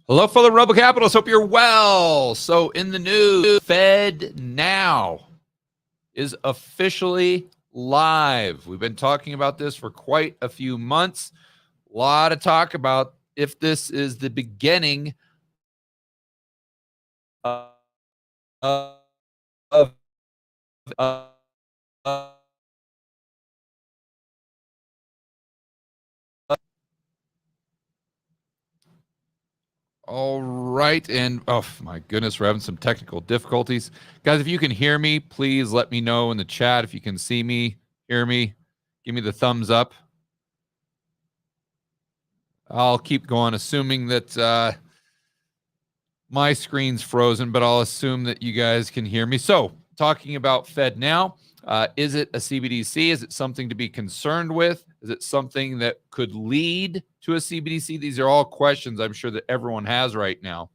Hello, fellow Rebel Capitalists. Hope you're well. So, in the news, FedNow is officially live. We've been talking about this for quite a few months. A lot of talk about if this is the beginning of, of, of all right. And oh my goodness, we're having some technical difficulties. Guys, if you can hear me, please let me know in the chat. If you can see me, hear me, give me the thumbs up. I'll keep going, assuming that my screen's frozen, but I'll assume that you guys can hear me. So, talking about FedNow, is it a CBDC? Is it something to be concerned with? Is it something that could lead to a CBDC? These are all questions I'm sure that everyone has right now.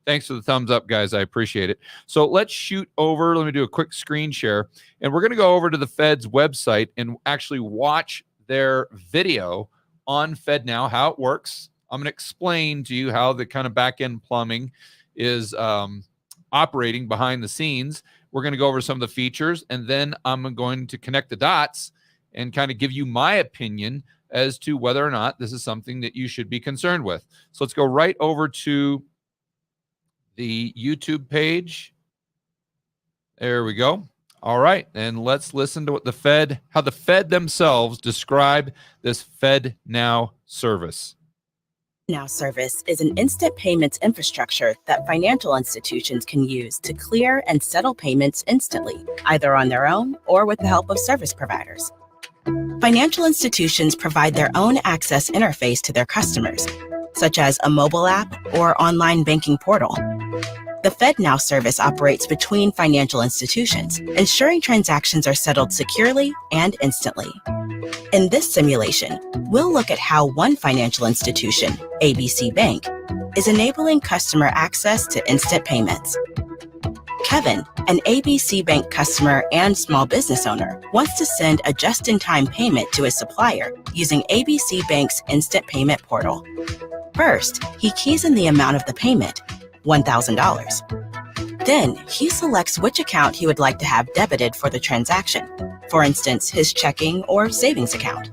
Thanks for the thumbs up, guys. I appreciate it. So let's shoot over. Let me do a quick screen share. And we're going to go over to the Fed's website and actually watch their video on FedNow, how it works. I'm going to explain to you how the kind of back-end plumbing is operating behind the scenes. We're going to go over some of the features, and then I'm going to connect the dots and kind of give you my opinion as to whether or not this is something that you should be concerned with. So let's go right over to the YouTube page. There we go. All right, and let's listen to what how the Fed themselves describe this FedNow service. FedNow service is an instant payments infrastructure that financial institutions can use to clear and settle payments instantly, either on their own or with the help of service providers. Financial institutions provide their own access interface to their customers, such as a mobile app or online banking portal. The FedNow service operates between financial institutions, ensuring transactions are settled securely and instantly. In this simulation, we'll look at how one financial institution, ABC Bank, is enabling customer access to instant payments. Kevin, an ABC Bank customer and small business owner, wants to send a just-in-time payment to his supplier using ABC Bank's instant payment portal. First, he keys in the amount of the payment, $1,000. Then, he selects which account he would like to have debited for the transaction, for instance, his checking or savings account.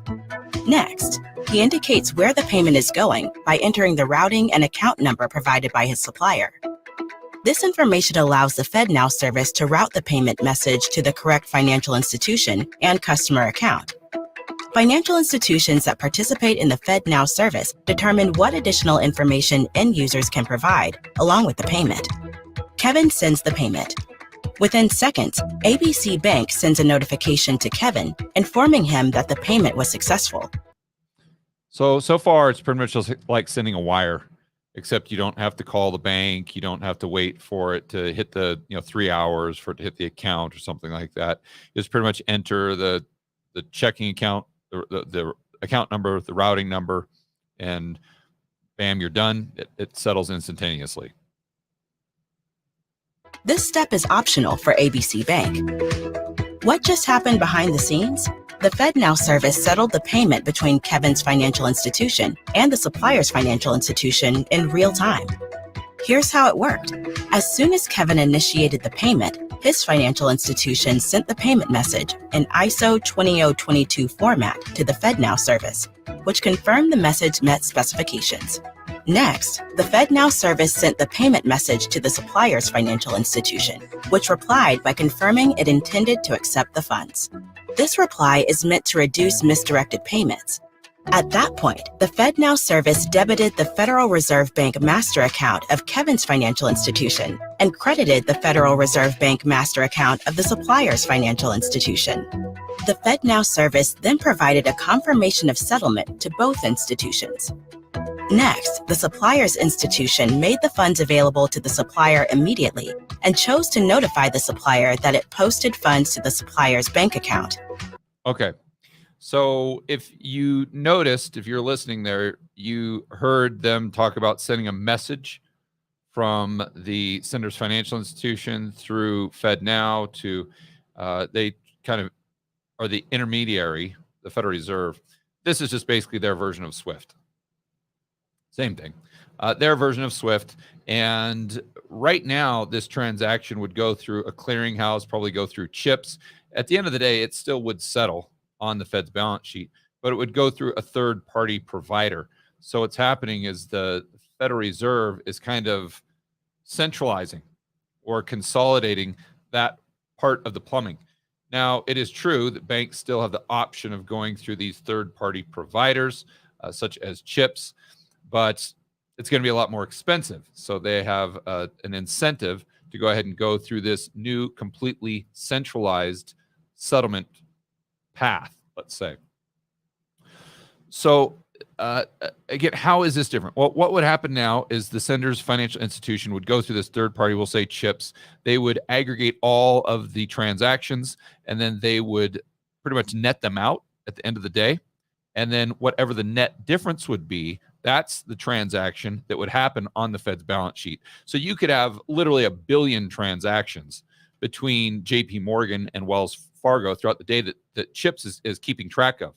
Next, he indicates where the payment is going by entering the routing and account number provided by his supplier. This information allows the FedNow service to route the payment message to the correct financial institution and customer account. Financial institutions that participate in the FedNow service determine what additional information end users can provide, along with the payment. Kevin sends the payment. Within seconds, ABC Bank sends a notification to Kevin, informing him that the payment was successful. So far, it's pretty much just like sending a wire, except you don't have to call the bank. You don't have to wait for it to hit the 3 hours for it to hit the account or something like that. You just pretty much enter the checking account, the account number, the routing number, and bam, you're done. It settles instantaneously. This step is optional for ABC Bank. What just happened behind the scenes? The FedNow service settled the payment between Kevin's financial institution and the supplier's financial institution in real time. Here's how it worked. As soon as Kevin initiated the payment, his financial institution sent the payment message in ISO 20022 format to the FedNow service, which confirmed the message met specifications. Next, the FedNow service sent the payment message to the supplier's financial institution, which replied by confirming it intended to accept the funds. This reply is meant to reduce misdirected payments. At that point, the FedNow service debited the Federal Reserve Bank master account of Kevin's financial institution and credited the Federal Reserve Bank master account of the supplier's financial institution. The FedNow service then provided a confirmation of settlement to both institutions. Next, the supplier's institution made the funds available to the supplier immediately and chose to notify the supplier that it posted funds to the supplier's bank account. Okay. So if you noticed, if you're listening there, you heard them talk about sending a message from the sender's financial institution through FedNow to, they kind of are the intermediary, the Federal Reserve. This is just basically their version of SWIFT. Same thing. Their version of SWIFT. And right now, this transaction would go through a clearinghouse, probably go through chips. At the end of the day, it still would settle on the Fed's balance sheet, but it would go through a third-party provider. So what's happening is the Federal Reserve is kind of centralizing or consolidating that part of the plumbing. Now, it is true that banks still have the option of going through these third-party providers, such as chips, but it's going to be a lot more expensive. So they have an incentive to go ahead and go through this new, completely centralized settlement path, let's say. So again, how is this different? Well, what would happen now is the sender's financial institution would go through this third party, we'll say chips. They would aggregate all of the transactions, and then they would pretty much net them out at the end of the day. And then whatever the net difference would be, that's the transaction that would happen on the Fed's balance sheet. So you could have literally 1 billion transactions between JP Morgan and Wells Fargo throughout the day that Chips is keeping track of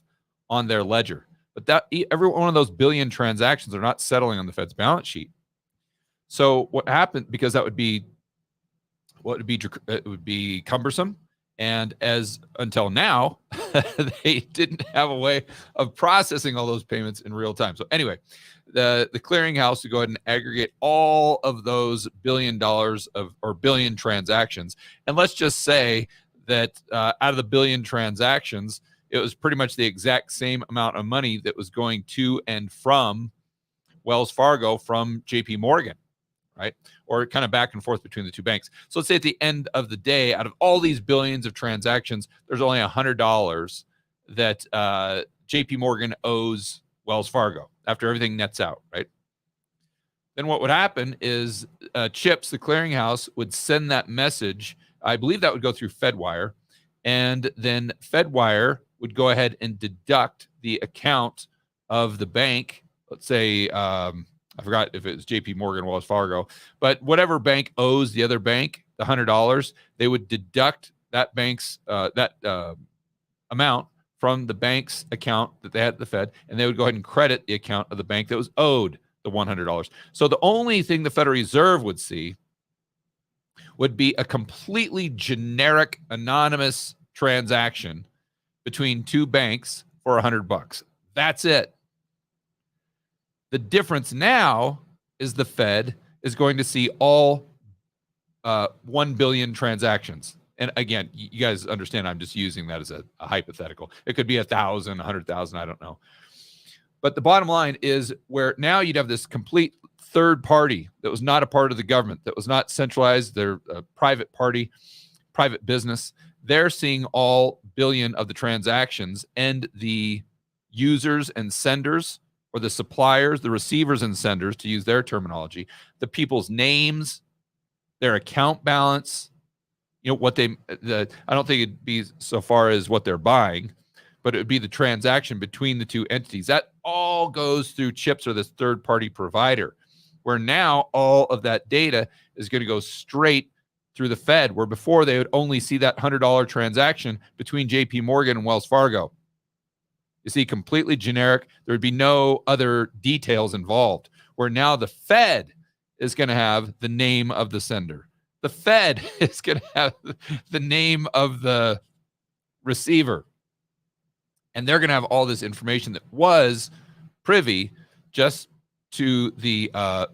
on their ledger. But that every one of those billion transactions are not settling on the Fed's balance sheet. So what happened, because that would be it would be cumbersome. And as until now, they didn't have a way of processing all those payments in real time. So anyway, the clearinghouse would go ahead and aggregate all of those $1 billion or billion transactions. And let's just say that out of the billion transactions, it was pretty much the exact same amount of money that was going to and from Wells Fargo from JP Morgan, right? Or kind of back and forth between the two banks. So let's say at the end of the day, out of all these billions of transactions, there's only $100 that JP Morgan owes Wells Fargo after everything nets out, right? Then what would happen is Chips, the clearinghouse, would send that message. I believe that would go through FedWire. And then FedWire would go ahead and deduct the account of the bank. Let's say, I forgot if it was JP Morgan, Wells Fargo, but whatever bank owes the other bank the $100, they would deduct that bank's amount from the bank's account that they had at the Fed, and they would go ahead and credit the account of the bank that was owed the $100. So the only thing the Federal Reserve would see would be a completely generic, anonymous transaction between two banks for $100. That's it. The difference now is the Fed is going to see all 1 billion transactions. And again, you guys understand I'm just using that as a hypothetical. It could be 1,000, 100,000, I don't know. But the bottom line is where now you'd have this complete third party that was not a part of the government, that was not centralized. They're a private party, private business. They're seeing all billion of the transactions, and the users and senders, or the suppliers, the receivers and senders, to use their terminology, the people's names, their account balance, what I don't think it'd be so far as what they're buying, but it would be the transaction between the two entities. That all goes through Chips or this third-party provider, where now all of that data is going to go straight through the Fed, where before they would only see that $100 transaction between JP Morgan and Wells Fargo. You see, completely generic. There would be no other details involved, where now the Fed is going to have the name of the sender. The Fed is going to have the name of the receiver. And they're going to have all this information that was privy just to the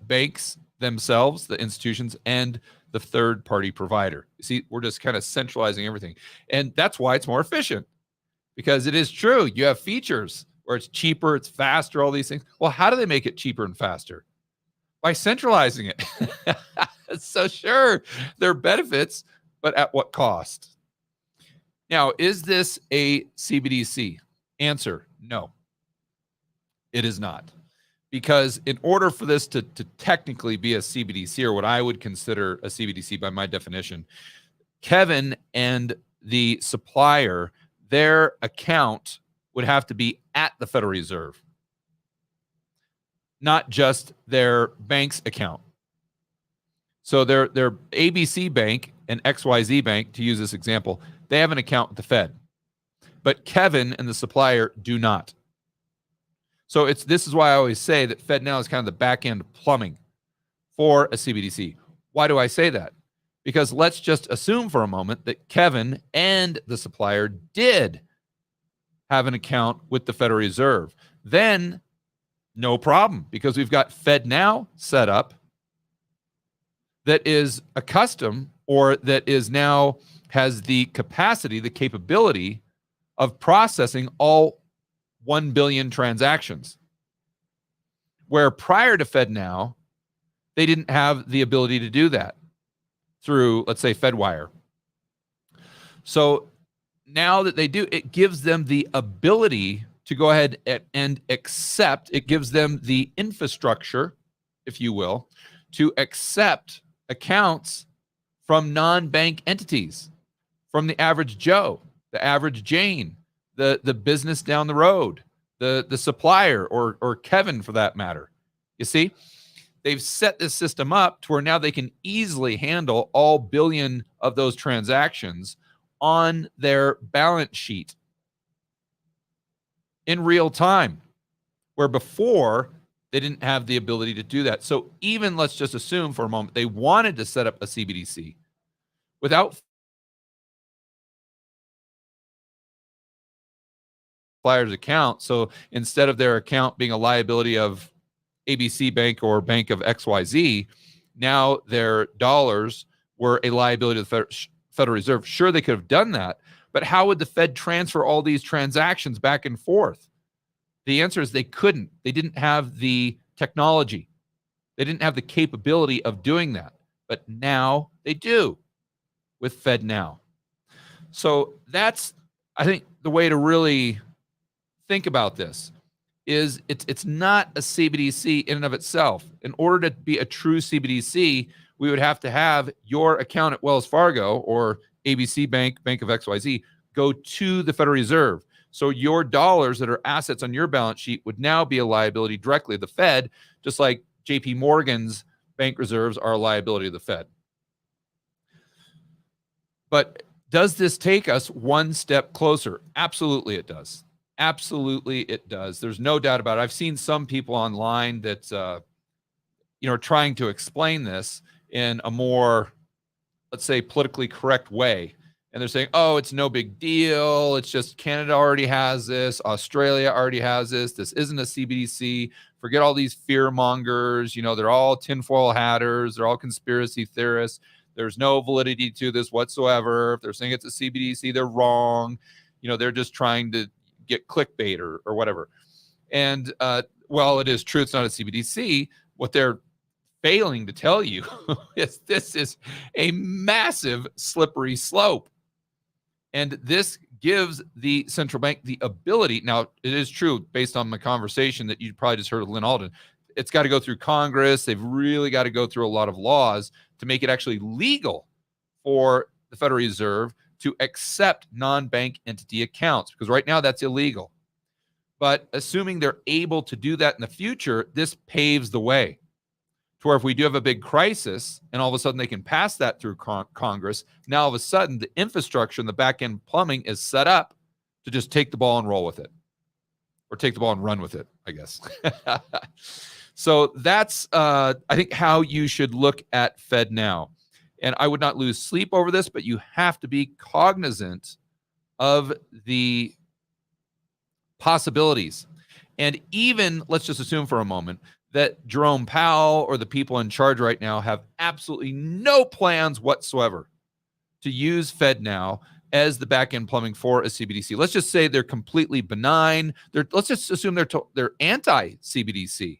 banks themselves, the institutions, and the third-party provider. You see, we're just kind of centralizing everything. And that's why it's more efficient. Because it is true, you have features where it's cheaper, it's faster, all these things. Well, how do they make it cheaper and faster? By centralizing it. So sure, there are benefits, but at what cost? Now, is this a CBDC? Answer, no. It is not. Because in order for this to technically be a CBDC, or what I would consider a CBDC by my definition, Kevin and the supplier, their account would have to be at the Federal Reserve, not just their bank's account. So their ABC Bank and XYZ Bank, to use this example, they have an account with the Fed. But Kevin and the supplier do not. So this is why I always say that FedNow is kind of the back end plumbing for a CBDC. Why do I say that? Because let's just assume for a moment that Kevin and the supplier did have an account with the Federal Reserve. Then no problem, because we've got FedNow set up that is accustomed, or that is now has the capacity, the capability of processing all 1 billion transactions. Where prior to FedNow, they didn't have the ability to do that through, let's say, FedWire. So now that they do, it gives them the ability to go ahead and accept, it gives them the infrastructure, if you will, to accept accounts from non-bank entities, from the average Joe, the average Jane, the business down the road, the supplier, or Kevin for that matter. You see, they've set this system up to where now they can easily handle all billion of those transactions on their balance sheet in real time, where before they didn't have the ability to do that. So even, let's just assume for a moment, they wanted to set up a CBDC without supplier's account. So instead of their account being a liability of ABC Bank or Bank of XYZ, now their dollars were a liability of the Federal Reserve. Sure, they could have done that, but how would the Fed transfer all these transactions back and forth? The answer is they couldn't. They didn't have the technology. They didn't have the capability of doing that. But now they do with FedNow. So that's, I think, the way to really think about this is it's not a CBDC in and of itself. In order to be a true CBDC, we would have to have your account at Wells Fargo or ABC Bank, Bank of XYZ, go to the Federal Reserve. So your dollars that are assets on your balance sheet would now be a liability directly of the Fed, just like JP Morgan's bank reserves are a liability of the Fed. But does this take us one step closer? Absolutely it does. Absolutely it does. There's no doubt about it. I've seen some people online that are trying to explain this in a more, let's say, politically correct way. And they're saying, oh, it's no big deal. It's just Canada already has this. Australia already has this. This isn't a CBDC. Forget all these fear mongers. They're all tinfoil hatters. They're all conspiracy theorists. There's no validity to this whatsoever. If they're saying it's a CBDC, they're wrong. They're just trying to get clickbait or whatever. And while it is true, it's not a CBDC, what they're failing to tell you is this is a massive slippery slope. And this gives the central bank the ability. Now, it is true, based on my conversation that you probably just heard of Lynn Alden, it's got to go through Congress. They've really got to go through a lot of laws to make it actually legal for the Federal Reserve to accept non-bank entity accounts, because right now that's illegal. But assuming they're able to do that in the future, this paves the way to where if we do have a big crisis and all of a sudden they can pass that through Congress, now all of a sudden the infrastructure and the back-end plumbing is set up to just take the ball and roll with it, or take the ball and run with it, I guess. So that's, I think, how you should look at FedNow. And I would not lose sleep over this, but you have to be cognizant of the possibilities. And even, let's just assume for a moment, that Jerome Powell or the people in charge right now have absolutely no plans whatsoever to use FedNow as the back-end plumbing for a CBDC. Let's just say they're completely benign. Let's just assume they're anti-CBDC.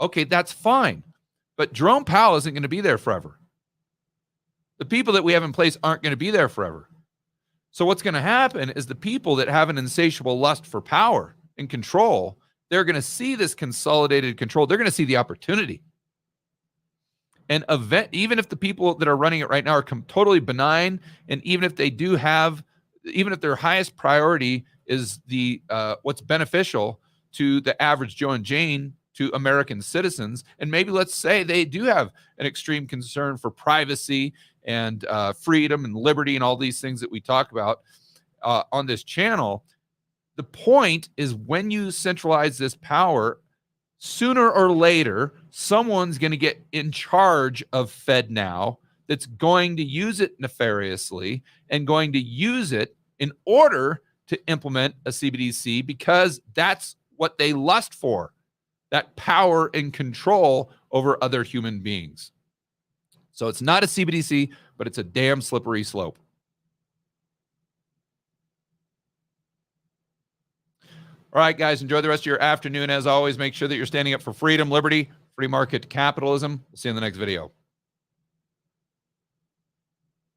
Okay, that's fine. But Jerome Powell isn't going to be there forever. The people that we have in place aren't going to be there forever. So what's going to happen is the people that have an insatiable lust for power and control, they're going to see this consolidated control. They're going to see the opportunity. And even if the people that are running it right now are totally benign, and even if they do have, even if their highest priority is the what's beneficial to the average Joe and Jane, to American citizens, and maybe let's say they do have an extreme concern for privacy and freedom and liberty and all these things that we talk about on this channel, The point is, when you centralize this power, sooner or later, someone's going to get in charge of FedNow that's going to use it nefariously and going to use it in order to implement a CBDC, because that's what they lust for, that power and control over other human beings. So it's not a CBDC, but it's a damn slippery slope. All right, guys, enjoy the rest of your afternoon. As always, make sure that you're standing up for freedom, liberty, free market capitalism. We'll see you in the next video.